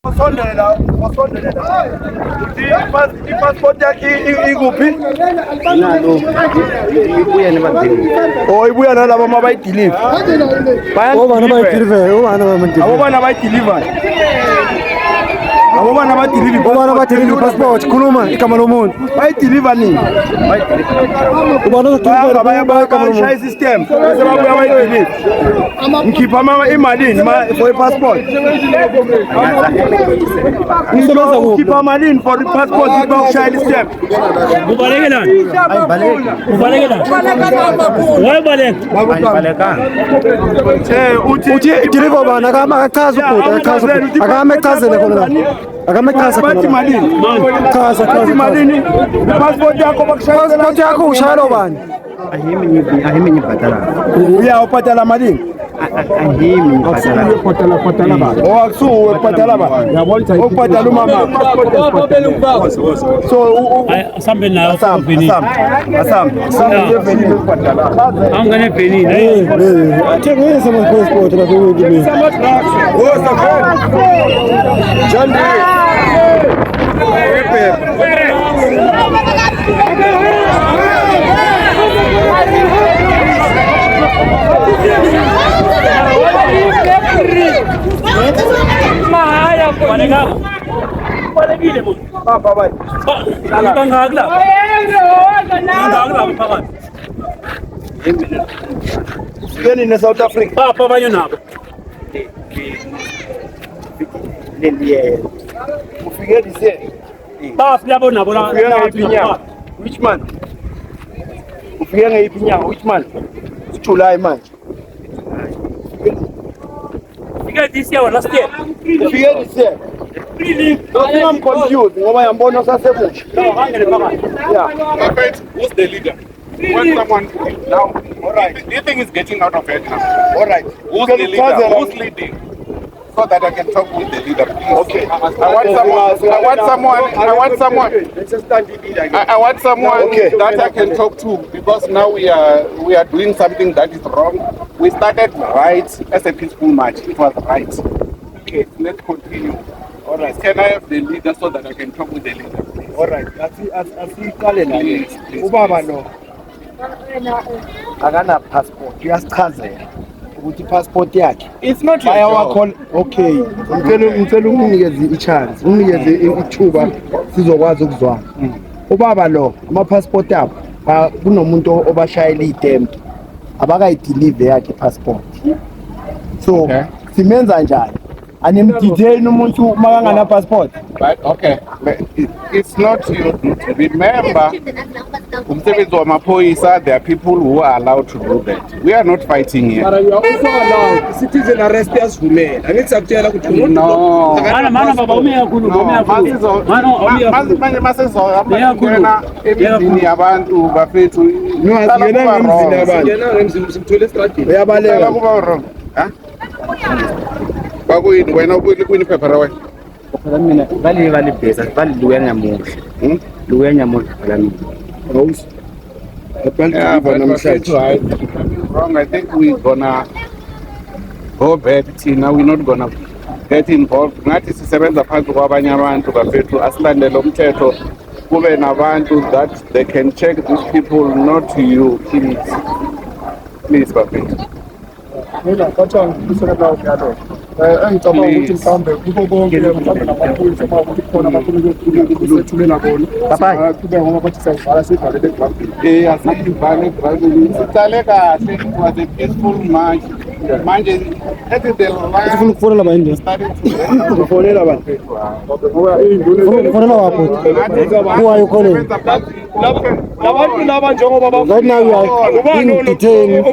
Passport yakhe ikuphi? Nalo ibuya nebadingi. Oh, ibuya nalabo mabayideliver. Obana bayideliver, obana bayideliver. Abobana bayideliver. Abobana bayideliver. Obana bayideliver passport khuluma igama lomuntu. Bayideliver nini? Ubana udeliver bayashaya system. Bese babuya bayideliver. Ngikhipha imalini for passport. Ngisebenza kuphi? Ngikhipha imalini for passport bakushaya system. Ubalekelani? Ubalekelani? Wayebaleka. Uthi deliver bana akachaza ubhuti akame chazele khona la. Akame chaza khona. bathi malini? Chaza Bathi malini? Passport yakho bakushaya passport yakho ushayela ubani? Ahimi ngibhadala. uya ubhadala malini? Ahimi ngibhadala. Patala bani? Oh, akusuwe ubhadala ba? Ubhadala umama. So Asambe nayo Asam uyevenile ukubhadala. angane Benin. Athengisa ama passport la kuwe. John Papa bye. Ufike in South Africa. Papa bayo nabo. Ufike dise. Papa yabo nabo la. Ufike ngeipinya. Which month? Ufike ngeipinya which month? July manje. Ika this year or last year. Ufike dise. I'm confused ngoba yambona sasemusha. Yeah. Who's the leader? When someone now, all right. Do you think it's getting out of hand now? All right. Who's the leader? Who's leading? So that I can talk with the leader, please. Okay. I want someone Okay. that I can talk to, because now we are doing something that is wrong. We started right as a peaceful march. It was right. Okay, let's continue. All right. Can I have the leader so that I can talk with the leader, please? All right. Asiqale la. Please. Ubaba lo. Akana passport. Uyasichazela ukuthi passport yakhe. It's not your job. Call. Okay. Ngicela unginikeze i-chance. Unginikeze ithuba sizokwazi ukuzwana. Ubaba lo ama passport abo kunomuntu obashayela itemp. Abakayideliver yakhe passport. So simenza njani? Animdetain umuntu makangana passport. But okay, it's not your duty. Remember, umsebenzi wamaphoyisa, there are people who are allowed to do that. We are not fighting here. But you are also allowed citizen arrest as women. I need to tell you No. Mana baba umeyakhuluma. Manje masezona emizini yabantu bafethu. Ngiyena ngemzini yabantu. Yena ngimsithole estradini. Uyabaleka. Kuba wrong. Ha? Bakuyini wena ukuyini phepha ra wena? Mina vale besa, vale luya nyamuhla. Luya nyamuhla phela mina. Rose. Yeah, but wrong. I think we're gonna go back thina. We're not gonna get involved. Ngathi sisebenza phansi kwabanye abantu bafethu asilandele umthetho. Kube nabantu that they can check these people, not you, please bafethu. Mina kwathi ngisona la uyalo. Engicabanga ukuthi mhlambe kubo bonke mhlambe namaphoyisa ukuthi khona abantu besethulela bona. Papa Kube ngoba bathi sayibhala sivalele egrafini. Asivale gradually. Sicale kahle. It was a peaceful march. Manje that is the last. Ufuna ukufonela bayini? Started to Ufonela abantu. Ufonela wapho. Who are you calling? Labantu laba njengoba Right now you are being detained.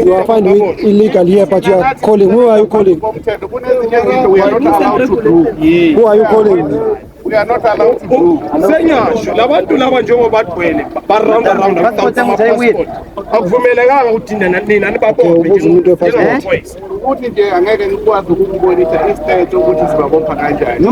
You are found illegal here, but you are calling. Who are you calling? we are not allowed to do. Who are you calling? We are not allowed to do. senyasho labantu laba njengoba bagcwele baround akuvumelekanga ukuthi nina nibabophe Ukuthi nje angeke nikwazi ukubonisa istate ukuthi sibabopha kanjani.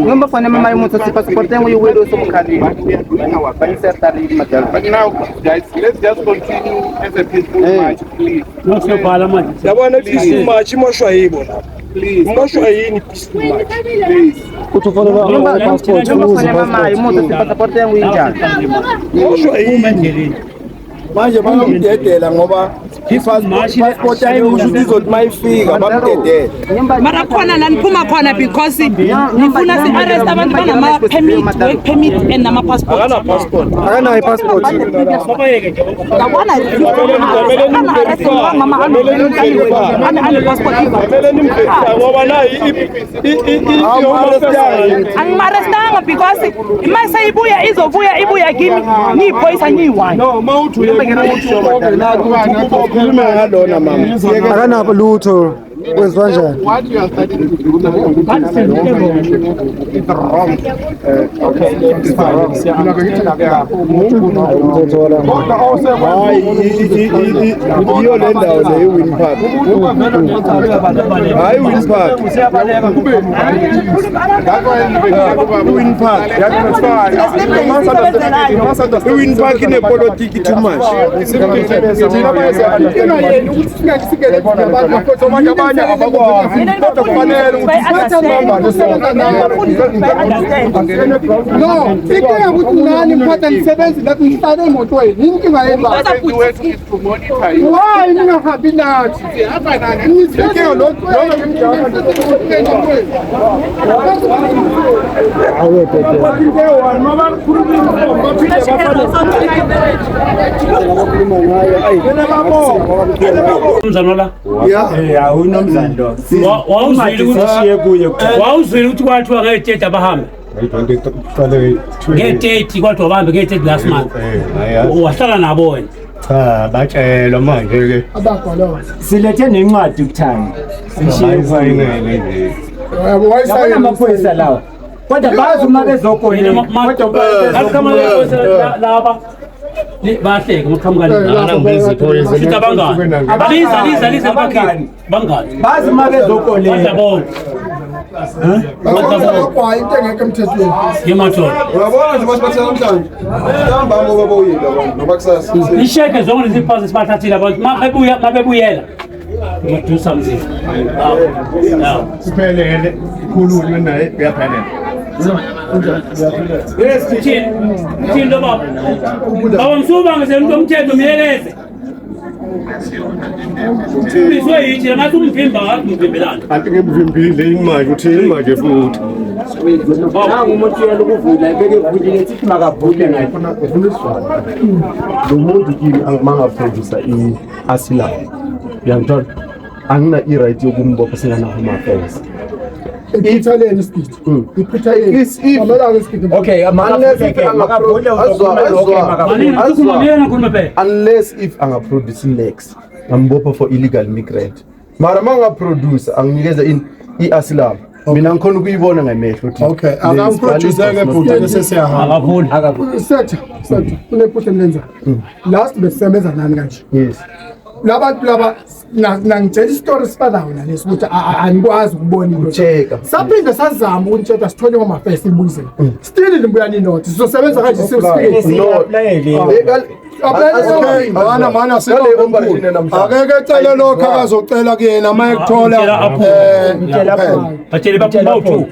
ngomba fone mama yomuntu si passport yangu yiwelo somkhali. We are doing our best. But now, guys, let's just continue as a peaceful march, please. Nokusebhala manje. yabona peaceful march imoshwa yibo la please. Bashwa yini peaceful life? Please. Kutofanele passport uze passport yangu injani? Bashwa yini? Manje bayamdedela ngoba passport yakhe usho ukuthi mayifika bamdedela. Mara khona la niphuma khona because nifuna si arrest abantu banama permit, work permit and nama passport. Akana passport. akanayo i-passport Yabona ana arrest mama ana passport. Kumele nimfisa ngoba nayi Angimarestanga because masayibuya izobuya ibuya kimi ngiyiphoyisa ngiyi1. no mawuthi uyekela ukhuluma ngalona mama. akanabo lutho kwenziwa njani What you are starting to do now is wrong. Hayi iyo le ndawo le Win Park. Hayi Win Park. Win Park. Win Park inepolitiki too much. No, inkinga ukuthi nani mphatha nisebenzi lapho ngihlale emotweni. Inkinga yenu. Why ningahambi nathi? Inkinga lo Umzanola Yeah, unomzando. wawuzwile ukuthi kwathiwa ngetete abahambe ngetete kwathiwa bahambe ngetete last month wahlala nabo wena Cha batshelwa manje ke Silethe nencwadi kuthanda. Yabona amaphoyisa lawa. Kodwa bazi uma bezokonela. laba bahleke maqhamukani sithi abangani liza bangani Bazi uma bezokonela. bazabona Kwa into engeke emthethweni. yemathola Uyabona nje basibathela namhlanje. Hamba ngoba boyile ngoba kusasa. isheke zonke lezi phazi sibathathile abantu mabebuyela do something siphelele ikhululwe naye kuyaphelela thini lo baba baba msuba ngesentu omthetho myeleze Umbizwe yithi ngathi umvimba ngathi umvimbelana kanti ngebuvimbile imanje uthini manje futhi Nangu umuntu uyela ukuvula ebeke evulile sithi makavule ngayo. Lo muntu kimi angimangaproducer i-asylum uyangithola angina i-right yokumbopha singana-home affairs Iphuthaleni speed. Iphuthaleni. Okay, unless if angaproduce lex ngambopha for illegal migrant mara mangaproduce anginikeza i-asylum mina ngikhona ukuyibona ngamehlo ukuthi Okay, akamproducer ngephutha bese siyahamba. Setha, kunephutha lenza. Last besebenza nani kanje? yes Labantu laba nangitshela istory sifanayo nalesi ukuthi anikwazi ukubona into. Cheka. Saphinde sazama ukutshela sithole ngoma first ibuzele. Still nimbuya ninoti. Sizosebenza kanje mana akeke ecele lokho akazocela kuyena uma ekuthola batshele baphuma u2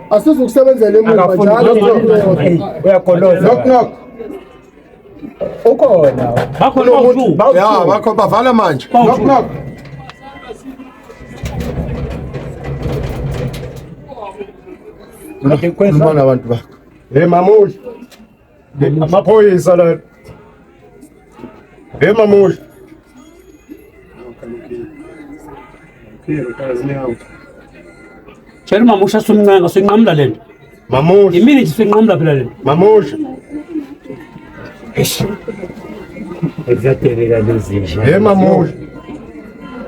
asizukusebenzela emuva njalo uyakoloza. knock Ukhona. bakhona u2 ya bakho bavala manje knock Mbona abantu bakho mamuhle amaphoyisa la mamuhle tshela mamusha somnqanga senqamla lento mamuhle imini nje senqamla phela lento mamuhle Exactly lezisha. mamuhle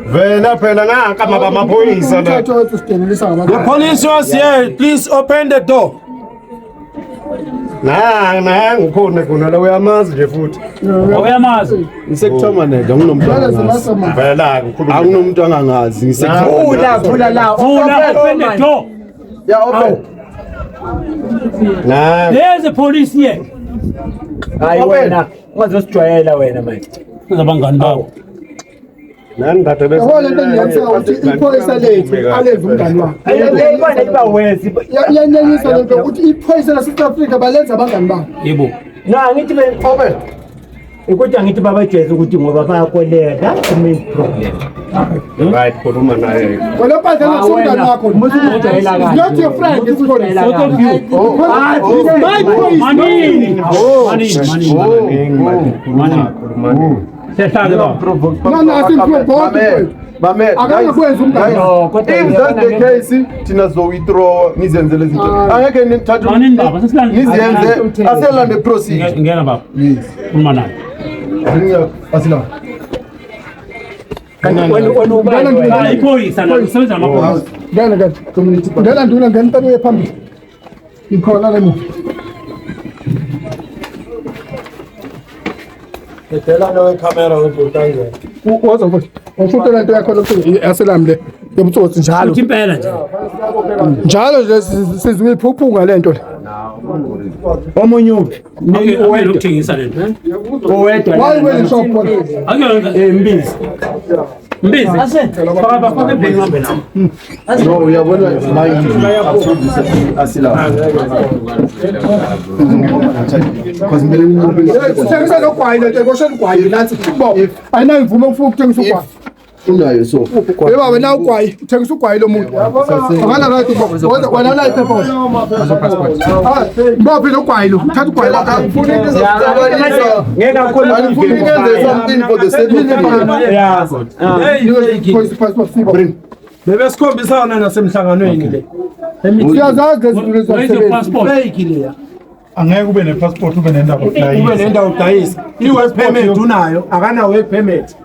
vela phela nanka mabamaphoyisa la umthetho wethu sidelelisa ngabantu. The police was here. Please open the door. ngikhona khona la uyamazi nje futhi awuyamazi ngisekuthiwa neda nginomntwana vela ngikhuluma anginomuntu angangazi Vula la. open the door ya open there's a police here Hayi wena, ungazosijwayela wena manje. abangani bawo nani kade bese yabo lento ngiyakusa ukuthi iphoyisa lethu alenze umngani wakhe Ibona iba wesi. yanyenyisa lento ukuthi iphoyisa la South Africa balenza abangani babo Yebo. Na ngithi open. Ukuthi angithi babajeza ukuthi ngoba bayakoleka main problem. right khuluma naye wena phatha nakusumngani wakho not your friend it's for My point. Money. Sehlale ba. no I think you're both If that's the case, thina zo withdraw ngizenzele izinto. Angeke nithathe ngizenze asela ne procedure. Ngena baba. Yes. Uma nayo. Asila. Iphoyisa la usebenza amaphoyisa. ngena community ngena nduna ngena ntani ephambili ikhona le muntu ngithela no camera webhutangela woza futhi ufuthi lento yakho lokho yaselami le yobutsotsi njalo Uthi impela nje. njalo nje siziphuphuka lento le Omunye uphi? Owedwa ukuthengisa lento. Owedwa. why when shop Akuyona Mbizi. Mbizi. Baba fake bheki ngambe nawo. No, uyabona my asila. Because mele uthengisa nogwayi lento kosho ugwayi nathi bo ayina imvume ufuna ukuthengisa ugwayi unayo so. yeba wena ugwayi uthengisa ugwayi lo muntu akana right bo wena la iphepha bo phela ugwayi lo uthatha ugwayi Ngeke akhona something for the state. bring bebesikhombisana nasemhlanganweni le siyazazi lezinto Fake le. angeke ube nepassport ube nendawo ube nendawo udayisa i-work permit unayo akana work permit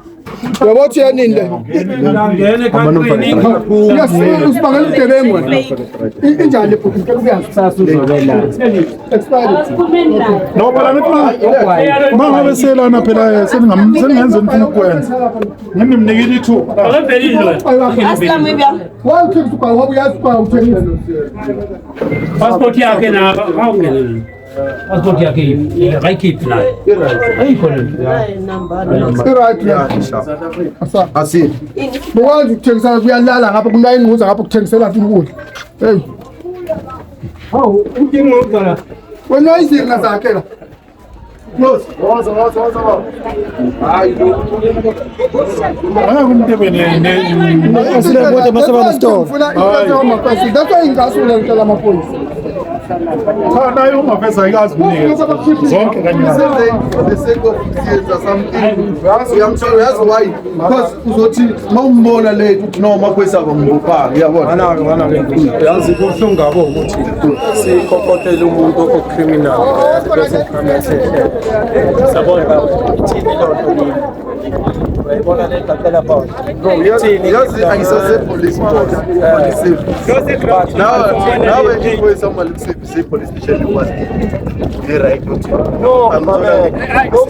yabo thi yanini le Ngene country usibangela ugebengu injani le bhuti kuyazi expired no phela uma ngabe selana phela seningenza into ukwenza ngimnikile ithuba welcome to kwa uyazi kwa uthengisa passport yakhe na awungene. Passport yakhe ayikhiphi nayo. Ayikho lento. right Asi. bokwazi ukuthengisa kuyalala ngapha kunayinquza ngapha ukuthengisela ukudla hey Udinga ukuzala. wena izinga zakhe la Close. Woza. Hayi lo. umuntu benene asile ngoba masaba store that's why ingasule ngicela amaphoyisa cha nayo umafeza ayikazi kunikeza zonke kanye The sake of siyenza something. Uyazi why? Because uzothi mawumbona le no makwesa bambopa uyabona. yazi kubuhlungu ngabo ukuthi sikhokhotela umuntu ocriminal bese khamese sabona ithini lonto uyayibona le ngacela phone Yazi ayisase police force. Now when you go somewhere let's say police station you must be right. no mama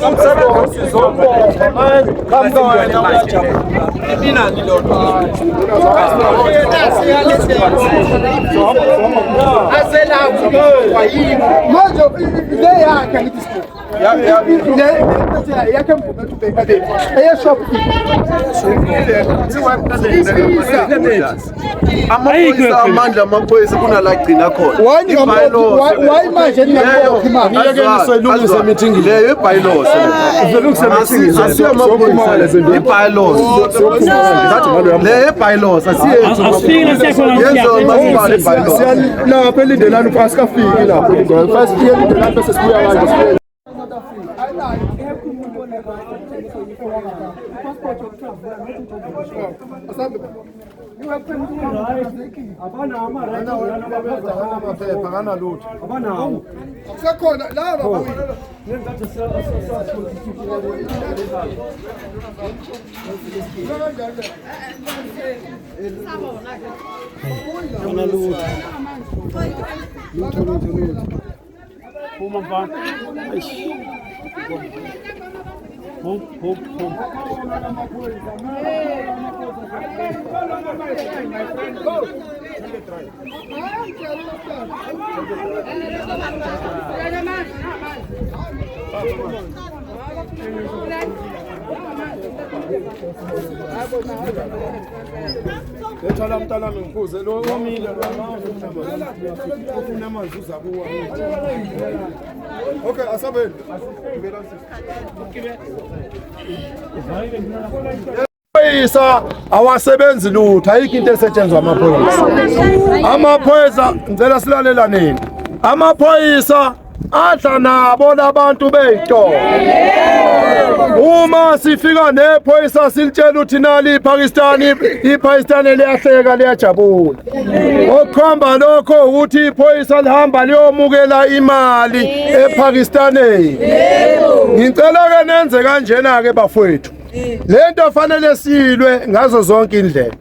umsebenzi usizombo kamka wena uyajabula mina ngilonto manje le yakhe ngithi yakhe mvume ubeka le eyeshop Amaphoyisa amandla amaphoyisa kunalagcina khona. why manje ningakho imali Ayekeniselungise meeting leyo ibylaws. Asiyo amaphoyisa ibylaws. Le ibylaws asiyenzo. Asifike sekhona Yenzo masibale ibylaws. lapha elindelana ufasikafiki lapho first year elindelana bese sibuya manje sekhona laba Uma mfana. Hop. Lethala mntana ngiphuze lo omile ufuna amanzi uzakuwa. Okay, asabeni. Amaphoyisa awasebenzi lutho, ayikho into esetshenzwa amaphoyisa. Amaphoyisa ngicela silalelaneni. Amaphoyisa adla nabo labantu beyitolo. Uma sifika nephoyisa silitshela uthi nali iPakistan liyahleka liyajabula. Okukhomba lokho ukuthi iphoyisa lihamba liyomukela imali ePakistan. Ngicela ke nenze kanjena ke bafowethu. Lento fanele silwe ngazo zonke indlela.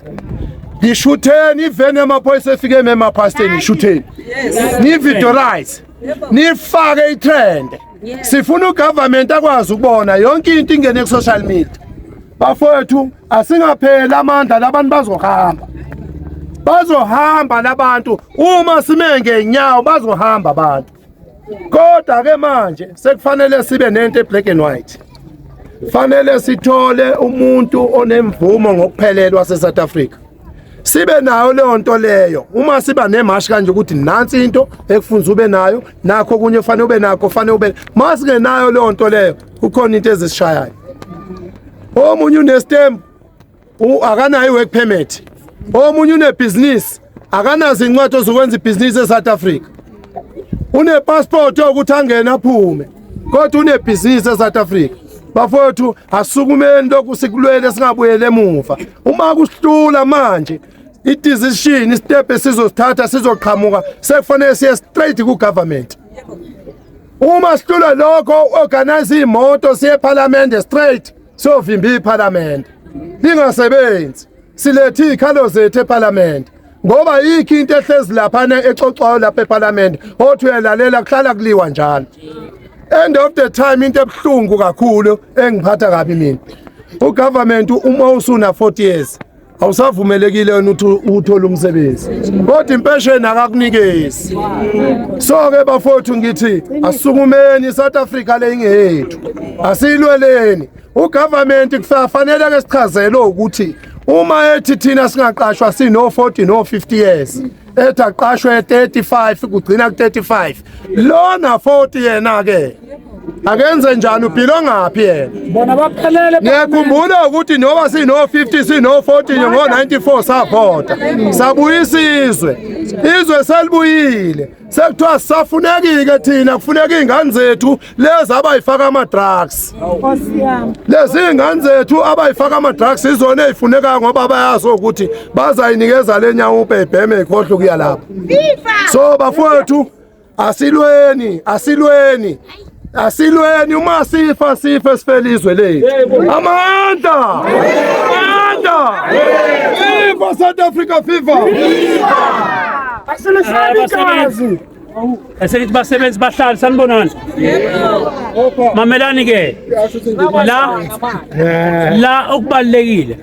Ishutheni ivene amaphoyisa efike emapasteni ishutheni. Ni videorize. Nifake itrend. Sifuna ugovernment akwazi ukubona yonke into ingene ku social media. Bafowethu asingaphela amandla labantu bazohamba. Bazohamba labantu uma sime ngenyawo bazohamba abantu. Kodwa ke manje sekufanele sibe nento black and white. Fanele sithole umuntu onemvumo ngokuphelelwa waseSouth Africa. Sibe nayo leyo nto leyo. Uma siba nemashi kanje ukuthi nansi into ekufunza ube nayo, nakho kunye fanele ube nakho, fanele ube. Masike nayo leyo nto leyo, kukhona into ezisishayayo. Omunye unestem akanayo work permit. Omunye unebusiness akanazo incwadi zokwenza ibusiness eSouth Africa. Une passport yokuthi angene aphume. Kodwa unebusiness eSouth Africa. Bafowethu asukumeni lokhu sikulwele singabuyele emuva. Uma kusihlula manje i-decision istep esizosithatha sizoqhamuka sekufanele siye straight ku government. Uma sihlula lokho organize imoto siye parliament straight sovimba iparliament. Lingasebenzi. Silethi ikhalo zethu eparliament. Ngoba yikho into ehlezi lapha exoxwayo lapha eparliament othi uyalalela kuhlala kuliwa njalo. End of the time into ebhlungu kakhulu engiphatha kabi mina. Ugovernment uma usuna 40 years awusavumelekile ukuthi uthole umsebenzi. Kodwa impesheni akakunikezi. So ke bafowethu ngithi asukumeni South Africa le ingeyethu. Asilweleni. Ugovernment kufanele ke sichazele ukuthi uma ethi thina singaqashwa sino 40 no 50 years. Ethi aqashwe 35 kugcina ku 35. Lona 40 yena ke akenze njani uphilo ngaphi yena? Bona baphelele. Ngiyakhumbula ukuthi noba sino 50 sino 40 ngo 94 savota. Sabuyisa izwe selibuyile. Sekuthiwa safunekike thina kufuneka izingane zethu lezi abayifaka ama drugs. Lezi izingane zethu abayifaka ama drugs izona ezifuneka ngoba bayazi ukuthi bazayinikeza lenyawo ubhebheme ikhohle kuya lapha. So bafowethu asilweni uma sifa sifele izwe lethu. Amandla! Viva South Africa, viva! Asithi basebenzi bahlali sanibonana. Mamelani ke. La okubalekile